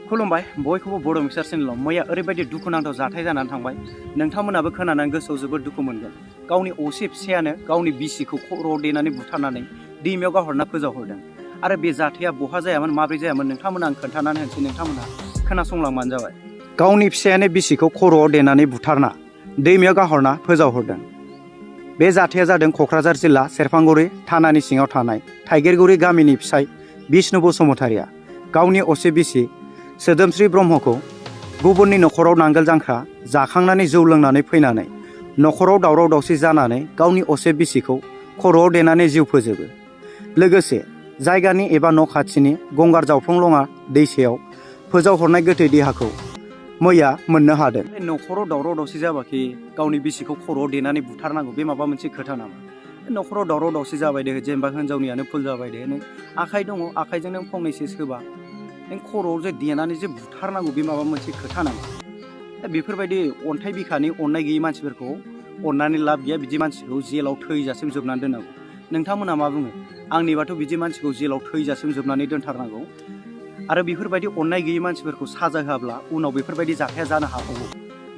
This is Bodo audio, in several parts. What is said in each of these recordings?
खुलुमबाय बयखौबो बड' मिक्सार चेनेलाव मैया ओरैबायदि दुखुनांथाव जाथाय जानानै थांबाय नोंथांमोनाबो खोनानानै गोसोआव जोबोद दुखु मोनगोन। गावनि असे फिसायानो गावनि बिसिखौ खर'आव देनानै बुथारनानै दैमायाव गारहरना फोजावहरदों आरो बे जाथाया बहा जायामोन माब्रै जायामोन नोंथांमोना आं खोन्थानानै होनसै नोंथांमोना खोनासंलांबानो जाबाय। गावनि फिसायानो बिसिखौ खर'आव देनानै बुथारना दैमायाव गारहरना फोजावहरदों। बे जाथाया जादों क'क्राझार जिल्ला सेरफांगुरि थानानि सिङाव थानाय थाइगिरगुरि गामिनि फिसाय बिष्णु बसुमतारिया गावनि असे बिसि सोदोमस्रि ब्रह्मखौ गुबुननि न'खराव नांगोल जांख्रा जाखांनानै जौ लोंनानै फैनानै न'खराव दावराव दावसि जानानै गावनि असे बिसिखौ खर'आव देनानै जिउ फोजोबो। लोगोसे जायगानि एबा न' खाथिनि गंगार जावफ्लंलङा दैसायाव फोजावहरनाय गोथै देहाखौ मैया मोननो हादों। न'खराव दावराव दावसि जाबाखि गावनि बिसिखौ खर'आव देनानै बुथारनांगौ बे माबा मोनसे खोथा नामा? न'खराव दावराव दावसि जाबाय दे जेनेबा हिनजावनियानो भुल जाबाय दे नों आखाइ दङ आखाइजों नों फंनैसो सोबा नों खर'आव जे देनानै जे बुथारनांगौ बे माबा मोनसे खोथा नामा? दा बेफोरबायदि अन्थाइ बिखानि अननाय गैयै मानसिफोरखौ अननानै लाब गैया, बिदि मानसिखौ जेलाव थैजासिम जोबनानै दोननांगौ। नोंथांमोना मा बुङो? आंनिबाथ' बिदि मानसिखौ जेलाव थैजासिम जोबनानै दोनथारनांगौ आरो बेफोरबायदि अननाय गैयै मानसिफोरखौ साजा होआब्ला उनाव बेफोरबायदि जाथाया जानो हागौ।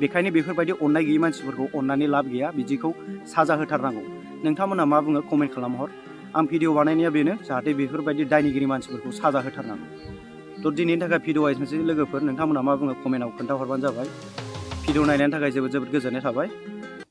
बेखायनो बेफोरबायदि अननाय गैयै मानसिफोरखौ अननानै लाब गैया, बिदिखौ साजा होथारनांगौ। नोंथांमोना मा बुङो कमेन्ट खालामहर। आं भिडिअ बानायनाया बेनो जाहाथे बेफोरबायदि दायनिगिरि मानसिफोरखौ साजा होथारनांगौ। थ' दिनैनि थाखाय भिडिअ एसेनोसै लोगोफोर, नोंथांमोना मा बुङो कमेन्टआव खोन्थाहरबानो जाबाय। भिडिअ नायनायनि थाखाय जोबोद जोबोद गोजोननाय थाबाय।